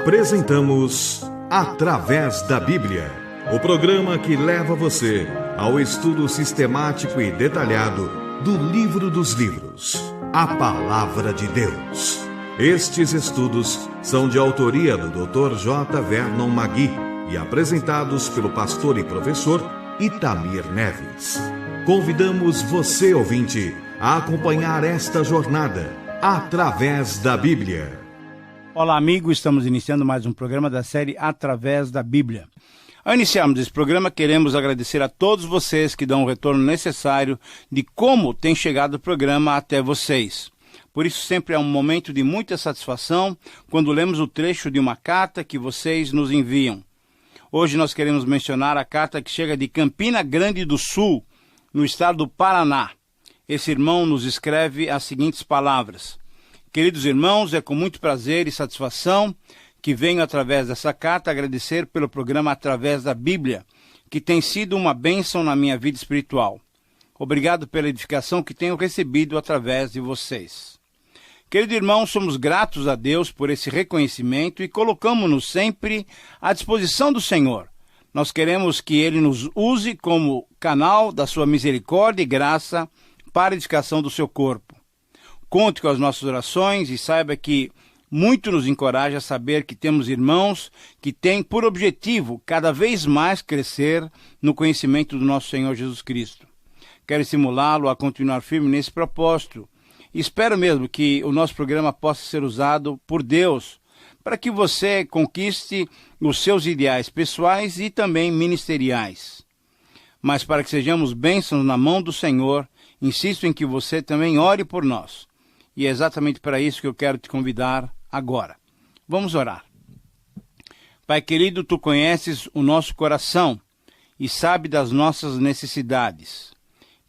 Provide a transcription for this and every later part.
Apresentamos Através da Bíblia, o programa que leva você ao estudo sistemático e detalhado do livro dos livros, a Palavra de Deus. Estes estudos são de autoria do Dr. J. Vernon Magui e apresentados pelo pastor e professor Itamir Neves. Convidamos você, ouvinte, a acompanhar esta jornada através da Bíblia. Olá, amigo, estamos iniciando mais um programa da série Através da Bíblia. Ao iniciarmos esse programa, queremos agradecer a todos vocês que dão o retorno necessário de como tem chegado o programa até vocês. Por isso, sempre é um momento de muita satisfação quando lemos o trecho de uma carta que vocês nos enviam. Hoje nós queremos mencionar a carta que chega de Campina Grande do Sul, no estado do Paraná. Esse irmão nos escreve as seguintes palavras: Queridos irmãos, é com muito prazer e satisfação que venho através dessa carta agradecer pelo programa Através da Bíblia, que tem sido uma bênção na minha vida espiritual. Obrigado pela edificação que tenho recebido através de vocês. Querido irmão, somos gratos a Deus por esse reconhecimento e colocamos-nos sempre à disposição do Senhor. Nós queremos que Ele nos use como canal da sua misericórdia e graça para a edificação do seu corpo. Conte com as nossas orações e saiba que muito nos encoraja a saber que temos irmãos que têm por objetivo cada vez mais crescer no conhecimento do nosso Senhor Jesus Cristo. Quero estimulá-lo a continuar firme nesse propósito. Espero mesmo que o nosso programa possa ser usado por Deus para que você conquiste os seus ideais pessoais e também ministeriais. Mas para que sejamos bênçãos na mão do Senhor, insisto em que você também ore por nós. E é exatamente para isso que eu quero te convidar agora. Vamos orar. Pai querido, Tu conheces o nosso coração e sabe das nossas necessidades.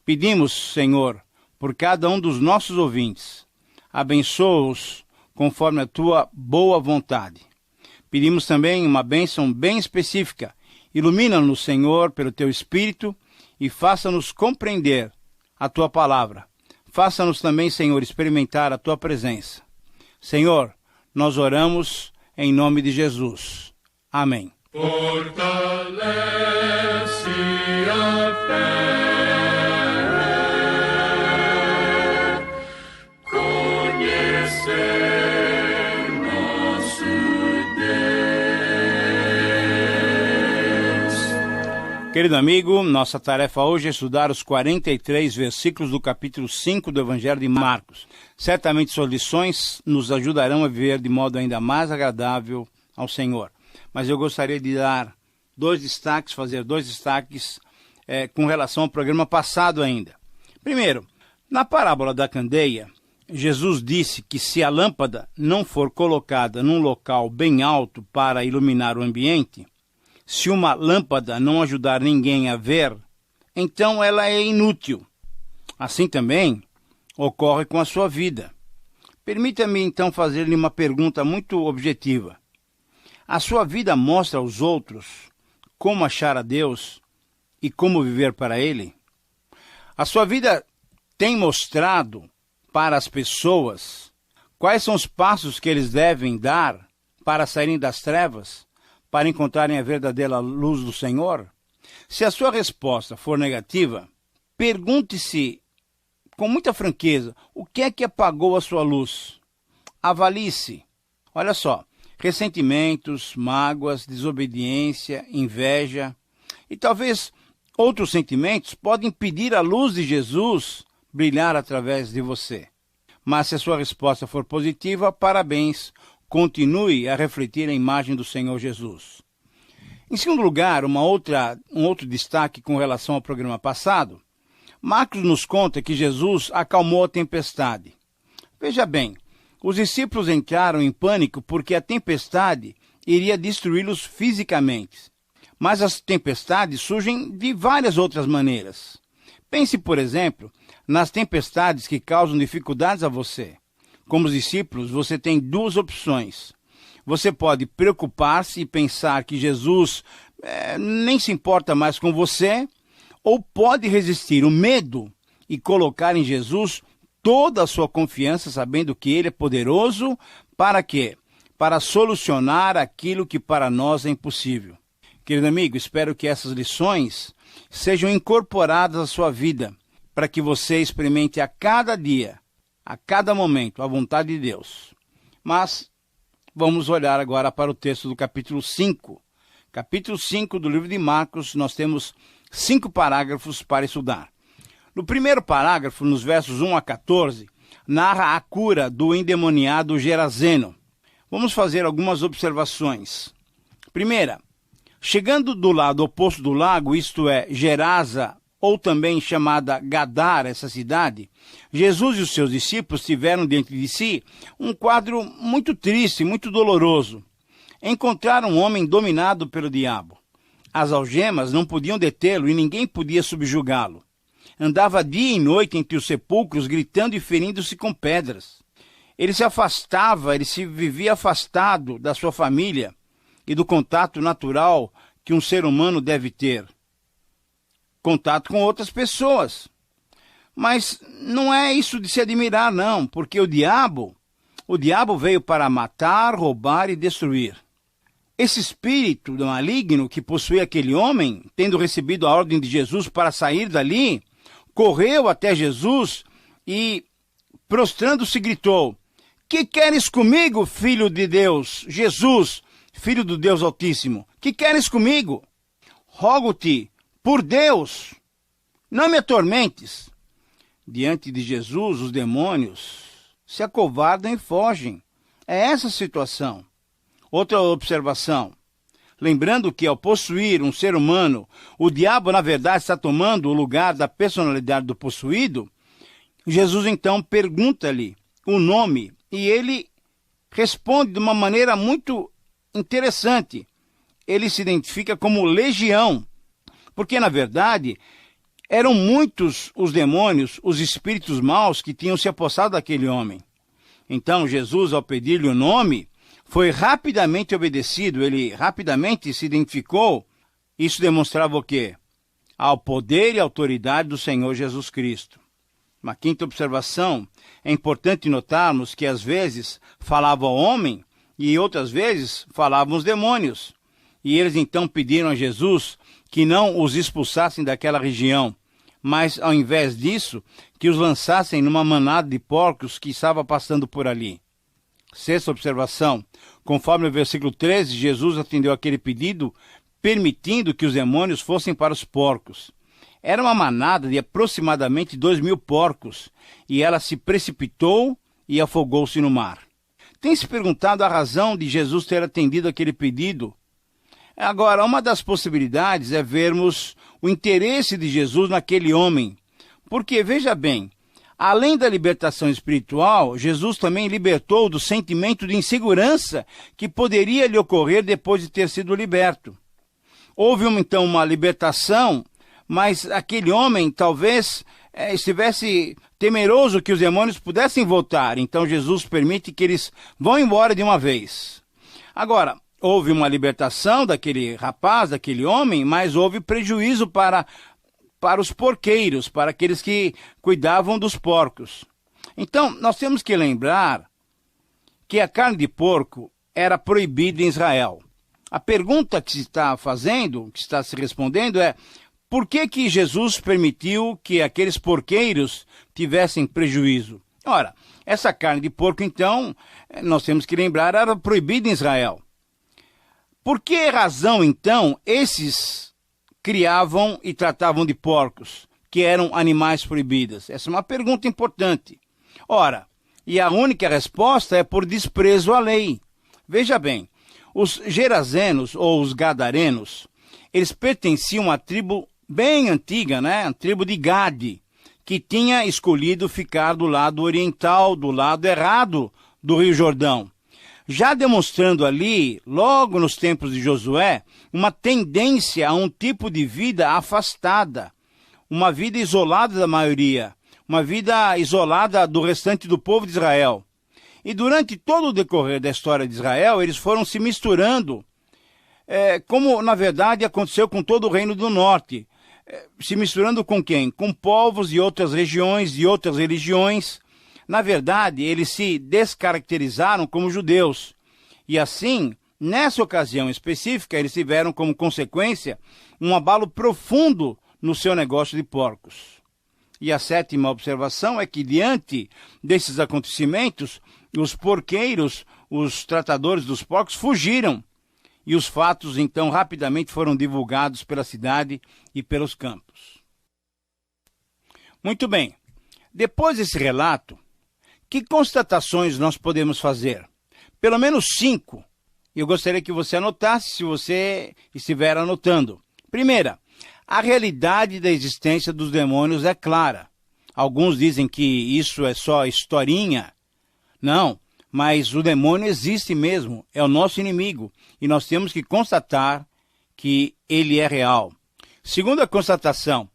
Pedimos, Senhor, por cada um dos nossos ouvintes. Abençoa-os conforme a Tua boa vontade. Pedimos também uma bênção bem específica. Ilumina-nos, Senhor, pelo Teu Espírito e faça-nos compreender a Tua palavra. Faça-nos também, Senhor, experimentar a Tua presença. Senhor, nós oramos em nome de Jesus. Amém. Fortalece a fé, conhecer nosso Deus. Querido amigo, nossa tarefa hoje é estudar os 43 versículos do capítulo 5 do Evangelho de Marcos. Certamente suas lições nos ajudarão a viver de modo ainda mais agradável ao Senhor. Mas eu gostaria de dar fazer dois destaques com relação ao programa passado ainda. Primeiro, na parábola da candeia, Jesus disse que se a lâmpada não for colocada num local bem alto para iluminar o ambiente, se uma lâmpada não ajudar ninguém a ver, então ela é inútil. Assim também ocorre com a sua vida. Permita-me então fazer-lhe uma pergunta muito objetiva. A sua vida mostra aos outros como achar a Deus e como viver para Ele? A sua vida tem mostrado para as pessoas quais são os passos que eles devem dar para saírem das trevas, para encontrarem a verdadeira luz do Senhor? Se a sua resposta for negativa, pergunte-se com muita franqueza, o que é que apagou a sua luz? Avalie-se. Olha só, ressentimentos, mágoas, desobediência, inveja e talvez outros sentimentos podem impedir a luz de Jesus brilhar através de você. Mas se a sua resposta for positiva, parabéns, continue a refletir a imagem do Senhor Jesus. Em segundo lugar, um outro destaque com relação ao programa passado, Marcos nos conta que Jesus acalmou a tempestade. Veja bem, os discípulos entraram em pânico porque a tempestade iria destruí-los fisicamente. Mas as tempestades surgem de várias outras maneiras. Pense, por exemplo, nas tempestades que causam dificuldades a você. Como os discípulos, você tem duas opções. Você pode preocupar-se e pensar que Jesus nem se importa mais com você, ou pode resistir o medo e colocar em Jesus toda a sua confiança, sabendo que Ele é poderoso para quê? para solucionar aquilo que para nós é impossível. Querido amigo, espero que essas lições sejam incorporadas à sua vida, para que você experimente a cada dia, a cada momento, a vontade de Deus. Mas vamos olhar agora para o texto do capítulo 5. Capítulo 5 do livro de Marcos, nós temos 5 parágrafos para estudar. No primeiro parágrafo, nos versos 1 a 14, narra a cura do endemoniado Gerazeno. Vamos fazer algumas observações. Primeira, chegando do lado oposto do lago, isto é, Gerasa, ou também chamada Gadara, essa cidade, Jesus e os seus discípulos tiveram dentro de si um quadro muito triste, muito doloroso. Encontraram um homem dominado pelo diabo. As algemas não podiam detê-lo e ninguém podia subjugá-lo. Andava dia e noite entre os sepulcros, gritando e ferindo-se com pedras. Ele se afastava, ele se vivia afastado da sua família e do contato natural que um ser humano deve ter. Contato com outras pessoas. Mas não é isso de se admirar, não, porque o diabo veio para matar, roubar e destruir. Esse espírito maligno que possuía aquele homem, tendo recebido a ordem de Jesus para sair dali, correu até Jesus e, prostrando-se, gritou: "Que queres comigo, filho de Deus? Jesus, filho do Deus Altíssimo, que queres comigo? Rogo-te, por Deus, não me atormentes." Diante de Jesus, os demônios se acovardam e fogem. É essa a situação. Outra observação. Lembrando que ao possuir um ser humano, o diabo, na verdade, está tomando o lugar da personalidade do possuído, Jesus então pergunta-lhe o nome e ele responde de uma maneira muito interessante. Ele se identifica como Legião, porque, na verdade, eram muitos os demônios, os espíritos maus que tinham se apossado daquele homem. Então, Jesus, ao pedir-lhe o nome, foi rapidamente obedecido, ele rapidamente se identificou. Isso demonstrava o quê? Ao poder e autoridade do Senhor Jesus Cristo. Uma quinta observação, é importante notarmos que às vezes falava o homem e outras vezes falavam os demônios. E eles então pediram a Jesus que não os expulsassem daquela região, mas ao invés disso, que os lançassem numa manada de porcos que estava passando por ali. Sexta observação, conforme o versículo 13, Jesus atendeu aquele pedido, permitindo que os demônios fossem para os porcos. Era uma manada de aproximadamente 2.000 porcos, e ela se precipitou e afogou-se no mar. Tem se perguntado a razão de Jesus ter atendido aquele pedido? Agora, uma das possibilidades é vermos o interesse de Jesus naquele homem. Porque, veja bem, além da libertação espiritual, Jesus também libertou do sentimento de insegurança que poderia lhe ocorrer depois de ter sido liberto. Houve então uma libertação, mas aquele homem talvez estivesse temeroso que os demônios pudessem voltar. Então Jesus permite que eles vão embora de uma vez. Agora, houve uma libertação daquele rapaz, daquele homem, mas houve prejuízo para os porqueiros, para aqueles que cuidavam dos porcos. Então, nós temos que lembrar que a carne de porco era proibida em Israel. A pergunta que se está fazendo, que está se respondendo é: por que Jesus permitiu que aqueles porqueiros tivessem prejuízo? Ora, essa carne de porco, então, nós temos que lembrar, era proibida em Israel. Por que razão, então, esses criavam e tratavam de porcos, que eram animais proibidos? Essa é uma pergunta importante. Ora, e a única resposta é por desprezo à lei. Veja bem, os gerazenos ou os gadarenos, eles pertenciam à tribo bem antiga, né? A tribo de Gade, que tinha escolhido ficar do lado oriental, do lado errado do Rio Jordão. Já demonstrando ali, logo nos tempos de Josué, uma tendência a um tipo de vida afastada, uma vida isolada da maioria, uma vida isolada do restante do povo de Israel. E durante todo o decorrer da história de Israel, eles foram se misturando, como na verdade aconteceu com todo o reino do norte. Se misturando com quem? Com povos de outras regiões, de outras religiões. Na verdade, eles se descaracterizaram como judeus. E assim, nessa ocasião específica, eles tiveram como consequência um abalo profundo no seu negócio de porcos. E a sétima observação é que, diante desses acontecimentos, os porqueiros, os tratadores dos porcos, fugiram. E os fatos, então, rapidamente foram divulgados pela cidade e pelos campos. Muito bem. Depois desse relato, que constatações nós podemos fazer? Pelo menos 5. Eu gostaria que você anotasse, se você estiver anotando. Primeira, a realidade da existência dos demônios é clara. Alguns dizem que isso é só historinha. Não, mas o demônio existe mesmo, é o nosso inimigo, e nós temos que constatar que ele é real. Segunda constatação,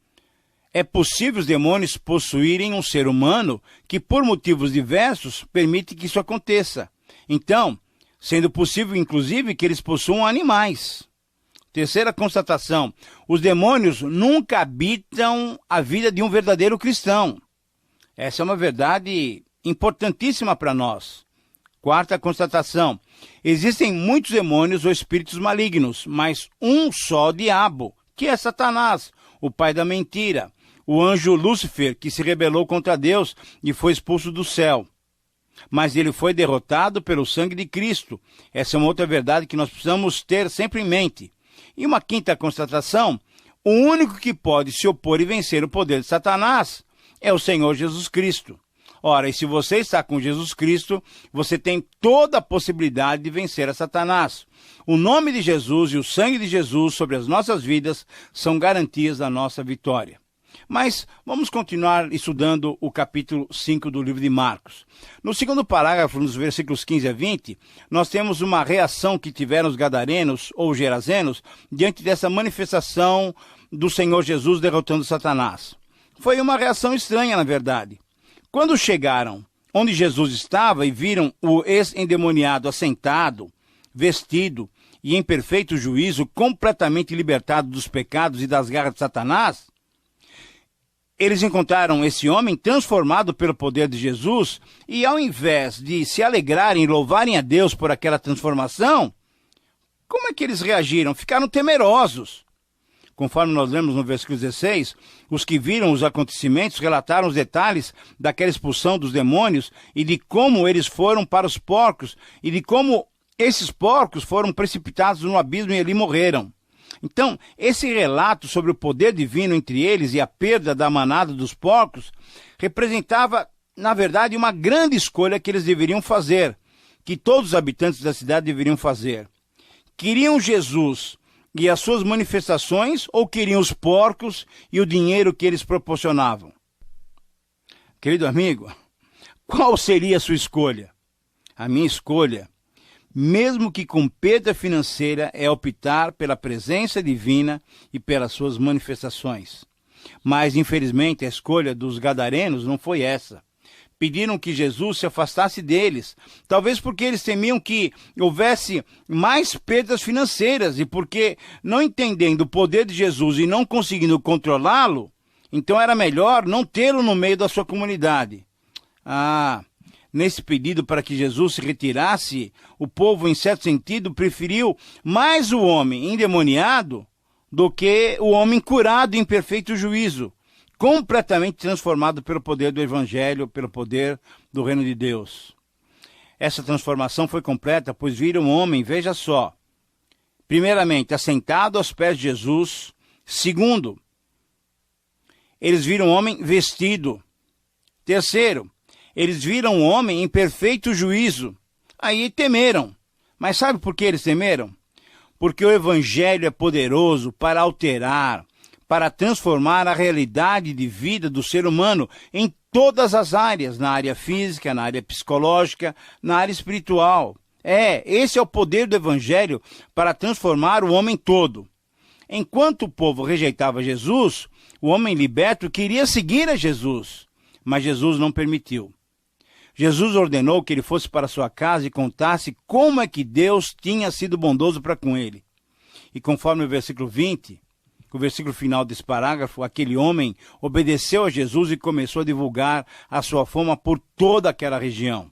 é possível os demônios possuírem um ser humano que, por motivos diversos, permite que isso aconteça. Então, sendo possível, inclusive, que eles possuam animais. Terceira constatação, os demônios nunca habitam a vida de um verdadeiro cristão. Essa é uma verdade importantíssima para nós. Quarta constatação, existem muitos demônios ou espíritos malignos, mas um só diabo, que é Satanás, o pai da mentira, o anjo Lúcifer, que se rebelou contra Deus e foi expulso do céu. Mas ele foi derrotado pelo sangue de Cristo. Essa é uma outra verdade que nós precisamos ter sempre em mente. E uma quinta constatação, o único que pode se opor e vencer o poder de Satanás é o Senhor Jesus Cristo. Ora, e se você está com Jesus Cristo, você tem toda a possibilidade de vencer a Satanás. O nome de Jesus e o sangue de Jesus sobre as nossas vidas são garantias da nossa vitória. Mas vamos continuar estudando o capítulo 5 do livro de Marcos. No segundo parágrafo, nos versículos 15 a 20, nós temos uma reação que tiveram os gadarenos ou gerazenos diante dessa manifestação do Senhor Jesus derrotando Satanás. Foi uma reação estranha, na verdade. Quando chegaram onde Jesus estava e viram o ex-endemoniado assentado, vestido e em perfeito juízo, completamente libertado dos pecados e das garras de Satanás, eles encontraram esse homem transformado pelo poder de Jesus e, ao invés de se alegrarem e louvarem a Deus por aquela transformação, como é que eles reagiram? Ficaram temerosos. Conforme nós lemos no versículo 16, os que viram os acontecimentos relataram os detalhes daquela expulsão dos demônios e de como eles foram para os porcos e de como esses porcos foram precipitados no abismo e ali morreram. Então, esse relato sobre o poder divino entre eles e a perda da manada dos porcos representava, na verdade, uma grande escolha que eles deveriam fazer, que todos os habitantes da cidade deveriam fazer. Queriam Jesus e as suas manifestações ou queriam os porcos e o dinheiro que eles proporcionavam? Querido amigo, qual seria a sua escolha? A minha escolha, mesmo que com perda financeira, é optar pela presença divina e pelas suas manifestações. Mas, infelizmente, a escolha dos gadarenos não foi essa. Pediram que Jesus se afastasse deles, talvez porque eles temiam que houvesse mais perdas financeiras e porque, não entendendo o poder de Jesus e não conseguindo controlá-lo, então era melhor não tê-lo no meio da sua comunidade. Nesse pedido para que Jesus se retirasse, o povo, em certo sentido, preferiu mais o homem endemoniado do que o homem curado em perfeito juízo, completamente transformado pelo poder do Evangelho, pelo poder do Reino de Deus. Essa transformação foi completa, pois viram um homem, veja só, primeiramente, assentado aos pés de Jesus. Segundo, eles viram um homem vestido. Terceiro, eles viram um homem em perfeito juízo. Aí temeram. Mas sabe por que eles temeram? Porque o Evangelho é poderoso para alterar, para transformar a realidade de vida do ser humano em todas as áreas, na área física, na área psicológica, na área espiritual. Esse é o poder do Evangelho para transformar o homem todo. Enquanto o povo rejeitava Jesus, o homem liberto queria seguir a Jesus, mas Jesus não permitiu. Jesus ordenou que ele fosse para sua casa e contasse como é que Deus tinha sido bondoso para com ele. E conforme o versículo 20, o versículo final desse parágrafo, aquele homem obedeceu a Jesus e começou a divulgar a sua fama por toda aquela região.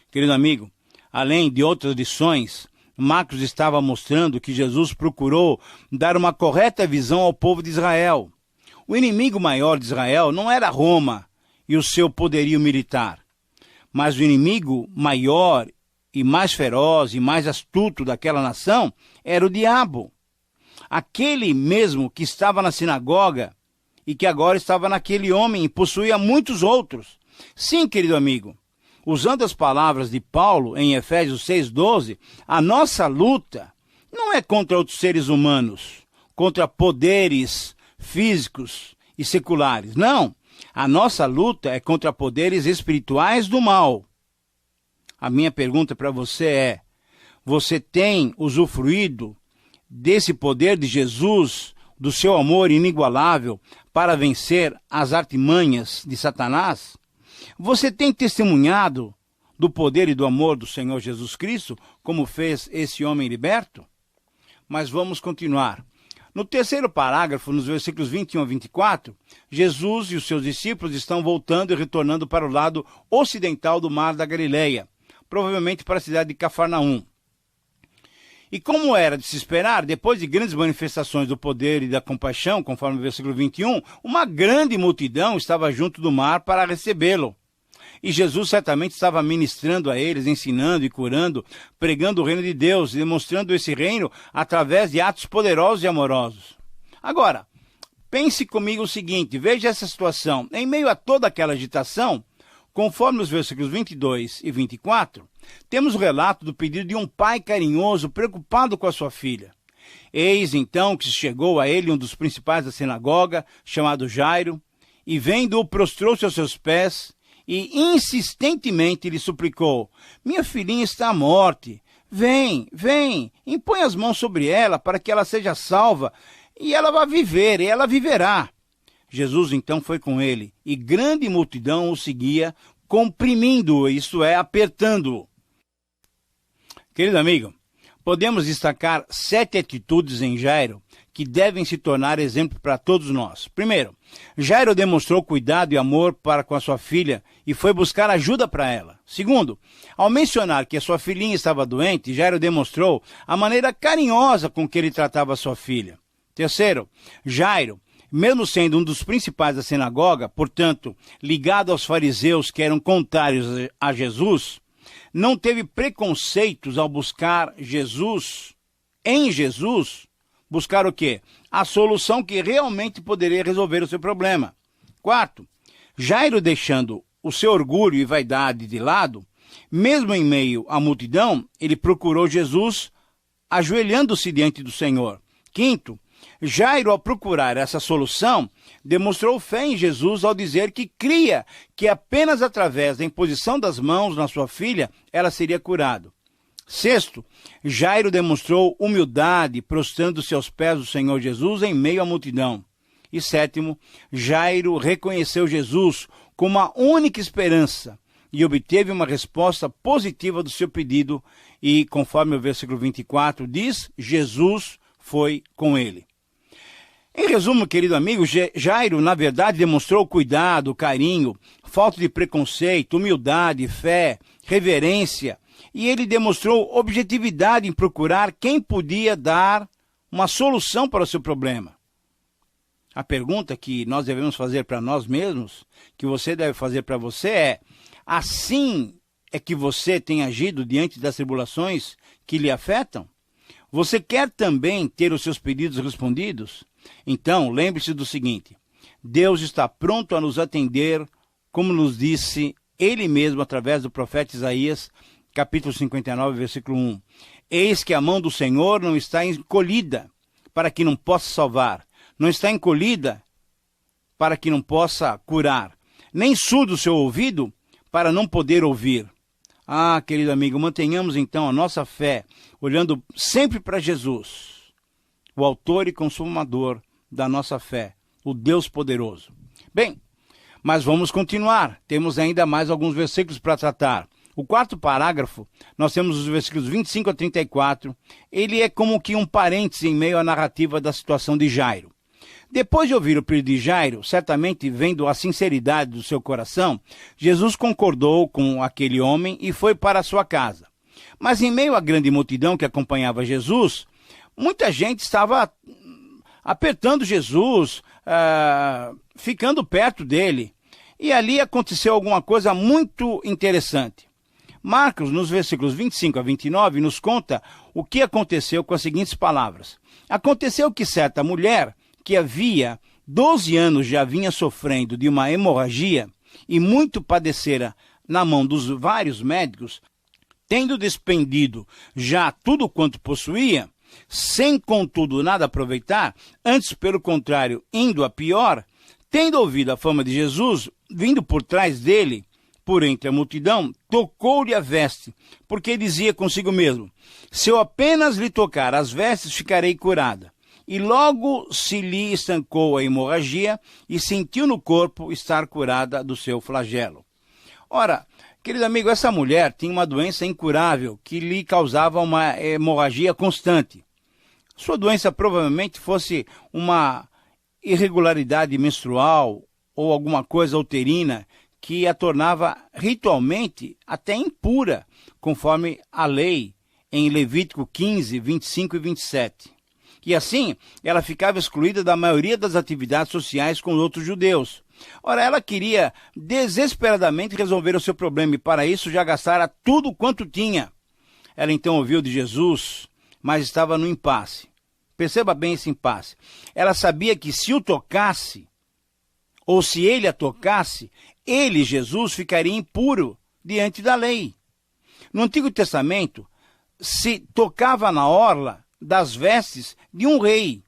Querido amigo, Além de outras lições, Marcos estava mostrando que Jesus procurou dar uma correta visão ao povo de Israel. O inimigo maior de Israel não era Roma e o seu poderio militar, mas o inimigo maior e mais feroz e mais astuto daquela nação era o diabo. Aquele mesmo que estava na sinagoga e que agora estava naquele homem e possuía muitos outros. Sim, querido amigo, usando as palavras de Paulo em Efésios 6,12, a nossa luta não é contra outros seres humanos, contra poderes físicos e seculares. Não, a nossa luta é contra poderes espirituais do mal. A minha pergunta para você é: você tem usufruído desse poder de Jesus, do seu amor inigualável para vencer as artimanhas de Satanás? Você tem testemunhado do poder e do amor do Senhor Jesus Cristo, como fez esse homem liberto? Mas vamos continuar. No terceiro parágrafo, nos versículos 21 a 24, Jesus e os seus discípulos estão voltando e retornando para o lado ocidental do mar da Galileia, provavelmente para a cidade de Cafarnaum. E como era de se esperar, depois de grandes manifestações do poder e da compaixão, conforme o versículo 21, uma grande multidão estava junto do mar para recebê-lo. E Jesus certamente estava ministrando a eles, ensinando e curando, pregando o reino de Deus, e demonstrando esse reino através de atos poderosos e amorosos. Agora, pense comigo o seguinte, veja essa situação. Em meio a toda aquela agitação, conforme os versículos 22 e 24, temos o relato do pedido de um pai carinhoso, preocupado com a sua filha. Eis então que chegou a ele um dos principais da sinagoga, chamado Jairo, e vendo-o prostrou-se aos seus pés e insistentemente lhe suplicou: minha filhinha está à morte, vem, impõe as mãos sobre ela para que ela seja salva, e ela vai viver, e ela viverá. Jesus então foi com ele, e grande multidão o seguia, comprimindo-o, isto é, apertando-o. Querido amigo, podemos destacar 7 atitudes em Jairo que devem se tornar exemplo para todos nós. Primeiro, Jairo demonstrou cuidado e amor para com a sua filha e foi buscar ajuda para ela. Segundo, ao mencionar que a sua filhinha estava doente, Jairo demonstrou a maneira carinhosa com que ele tratava a sua filha. Terceiro, Jairo, mesmo sendo um dos principais da sinagoga, portanto, ligado aos fariseus que eram contrários a Jesus, não teve preconceitos ao buscar em Jesus, buscar o quê? A solução que realmente poderia resolver o seu problema. Quarto, Jairo, deixando o seu orgulho e vaidade de lado, mesmo em meio à multidão, ele procurou Jesus ajoelhando-se diante do Senhor. Quinto, Jairo, ao procurar essa solução, demonstrou fé em Jesus ao dizer que cria que apenas através da imposição das mãos na sua filha ela seria curada. Sexto, Jairo demonstrou humildade, prostrando-se aos pés do Senhor Jesus em meio à multidão. E sétimo, Jairo reconheceu Jesus como a única esperança e obteve uma resposta positiva do seu pedido e, conforme o versículo 24 diz, Jesus foi com ele. Em resumo, querido amigo, Jairo, na verdade, demonstrou cuidado, carinho, falta de preconceito, humildade, fé, reverência, e ele demonstrou objetividade em procurar quem podia dar uma solução para o seu problema. A pergunta que nós devemos fazer para nós mesmos, que você deve fazer para você é: assim é que você tem agido diante das tribulações que lhe afetam? Você quer também ter os seus pedidos respondidos? Então, lembre-se do seguinte: Deus está pronto a nos atender, como nos disse Ele mesmo através do profeta Isaías, capítulo 59, versículo 1. Eis que a mão do Senhor não está encolhida para que não possa salvar, não está encolhida para que não possa curar, nem surdo o seu ouvido para não poder ouvir. Ah, querido amigo, mantenhamos então a nossa fé, olhando sempre para Jesus, o autor e consumador da nossa fé, o Deus poderoso. Bem, mas vamos continuar. Temos ainda mais alguns versículos para tratar. O quarto parágrafo, nós temos os versículos 25 a 34. Ele é como que um parêntese em meio à narrativa da situação de Jairo. Depois de ouvir o pedido de Jairo, certamente vendo a sinceridade do seu coração, Jesus concordou com aquele homem e foi para a sua casa. Mas em meio à grande multidão que acompanhava Jesus, muita gente estava apertando Jesus, ficando perto dele. E ali aconteceu alguma coisa muito interessante. Marcos, nos versículos 25 a 29, nos conta o que aconteceu com as seguintes palavras. Aconteceu que certa mulher, que havia 12 anos já vinha sofrendo de uma hemorragia e muito padecera na mão dos vários médicos, tendo despendido já tudo quanto possuía, sem contudo nada aproveitar, antes pelo contrário, indo a pior, tendo ouvido a fama de Jesus, vindo por trás dele, por entre a multidão, tocou-lhe a veste, porque dizia consigo mesmo, se eu apenas lhe tocar as vestes, ficarei curada. E logo se lhe estancou a hemorragia e sentiu no corpo estar curada do seu flagelo. Ora, querido amigo, essa mulher tinha uma doença incurável que lhe causava uma hemorragia constante. Sua doença provavelmente fosse uma irregularidade menstrual ou alguma coisa uterina que a tornava ritualmente até impura, conforme a lei em Levítico 15, 25 e 27. E assim, ela ficava excluída da maioria das atividades sociais com os outros judeus. Ora, ela queria desesperadamente resolver o seu problema e para isso já gastara tudo quanto tinha. Ela então ouviu de Jesus, mas estava no impasse. Perceba bem esse impasse. Ela sabia que se o tocasse, ou se ele a tocasse, ele, Jesus, ficaria impuro diante da lei. No Antigo Testamento, se tocava na orla das vestes de um rei.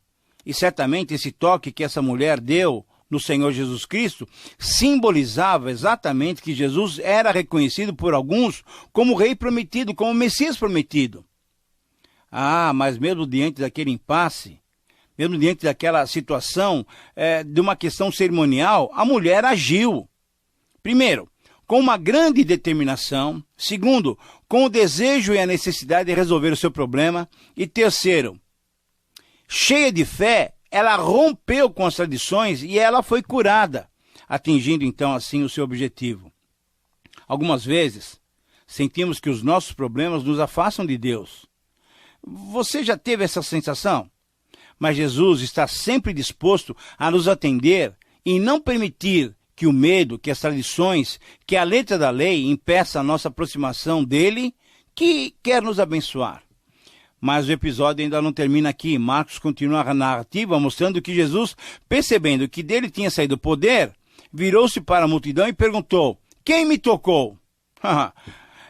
E certamente esse toque que essa mulher deu no Senhor Jesus Cristo simbolizava exatamente que Jesus era reconhecido por alguns como rei prometido, como Messias prometido. Mas mesmo diante daquele impasse, mesmo diante daquela situação de uma questão cerimonial, a mulher agiu. Primeiro, com uma grande determinação. Segundo, com o desejo e a necessidade de resolver o seu problema. E terceiro, cheia de fé, ela rompeu com as tradições e ela foi curada, atingindo então assim o seu objetivo. Algumas vezes, sentimos que os nossos problemas nos afastam de Deus. Você já teve essa sensação? Mas Jesus está sempre disposto a nos atender e não permitir que o medo, que as tradições, que a letra da lei impeça a nossa aproximação dele, que quer nos abençoar. Mas o episódio ainda não termina aqui. Marcos continua a narrativa mostrando que Jesus, percebendo que dele tinha saído o poder, virou-se para a multidão e perguntou, quem me tocou?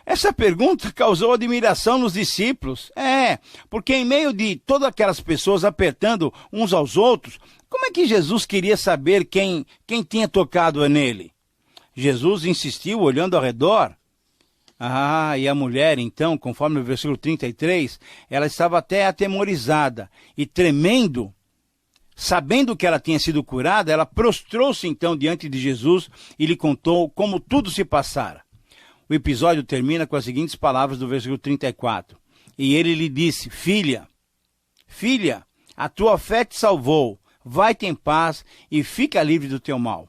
Essa pergunta causou admiração nos discípulos. Porque em meio de todas aquelas pessoas apertando uns aos outros, como é que Jesus queria saber quem tinha tocado nele? Jesus insistiu olhando ao redor. E a mulher, então, conforme o versículo 33, ela estava até atemorizada e tremendo. Sabendo que ela tinha sido curada, ela prostrou-se então diante de Jesus e lhe contou como tudo se passara. O episódio termina com as seguintes palavras do versículo 34. E ele lhe disse, filha, a tua fé te salvou, vai-te em paz e fica livre do teu mal.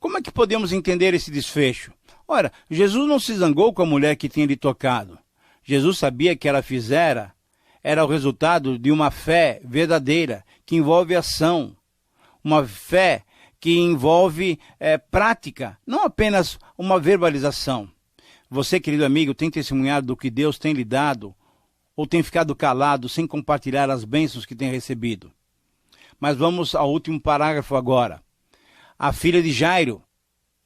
Como é que podemos entender esse desfecho? Ora, Jesus não se zangou com a mulher que tinha lhe tocado. Jesus sabia que ela fizera, era o resultado de uma fé verdadeira, que envolve ação. Uma fé que envolve prática, não apenas uma verbalização. Você, querido amigo, tem testemunhado do que Deus tem lhe dado, ou tem ficado calado sem compartilhar as bênçãos que tem recebido? Mas vamos ao último parágrafo agora. A filha de Jairo,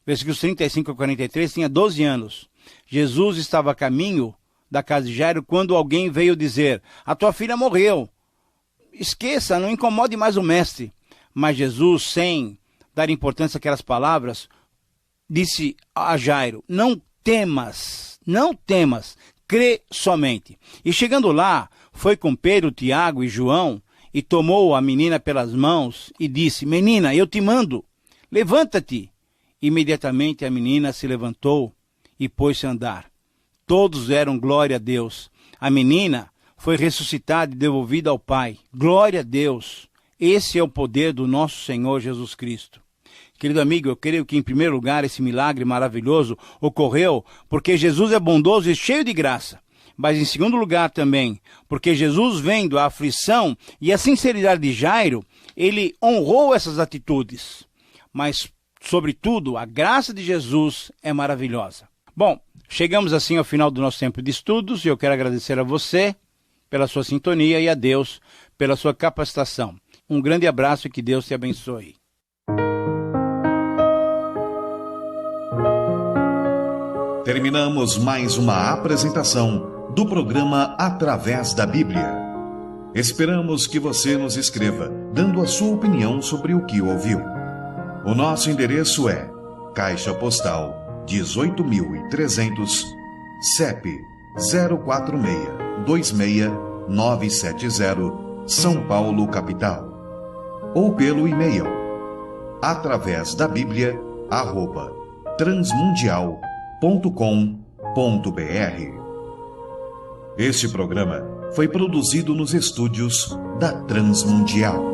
versículos 35 a 43, tinha 12 anos. Jesus estava a caminho da casa de Jairo quando alguém veio dizer, a tua filha morreu. Esqueça, não incomode mais o mestre. Mas Jesus, sem dar importância àquelas palavras, disse a Jairo, não temas, crê somente. E chegando lá, foi com Pedro, Tiago e João, e tomou a menina pelas mãos e disse, menina, eu te mando, levanta-te. Imediatamente a menina se levantou e pôs-se a andar. Todos deram glória a Deus. A menina foi ressuscitada e devolvida ao Pai. Glória a Deus. Esse é o poder do nosso Senhor Jesus Cristo. Querido amigo, eu creio que em primeiro lugar esse milagre maravilhoso ocorreu porque Jesus é bondoso e cheio de graça. mas em segundo lugar também, porque Jesus, vendo a aflição e a sinceridade de Jairo, ele honrou essas atitudes. Mas, sobretudo, a graça de Jesus é maravilhosa. Bom, chegamos assim ao final do nosso tempo de estudos e eu quero agradecer a você pela sua sintonia e a Deus pela sua capacitação. Um grande abraço e que Deus te abençoe. Terminamos mais uma apresentação do programa Através da Bíblia. Esperamos que você nos escreva, dando a sua opinião sobre o que ouviu. O nosso endereço é Caixa Postal 18.300, CEP 046-26970, São Paulo, capital. Ou pelo e-mail atravesdabiblia@transmundial.com.br. Este programa foi produzido nos estúdios da Transmundial.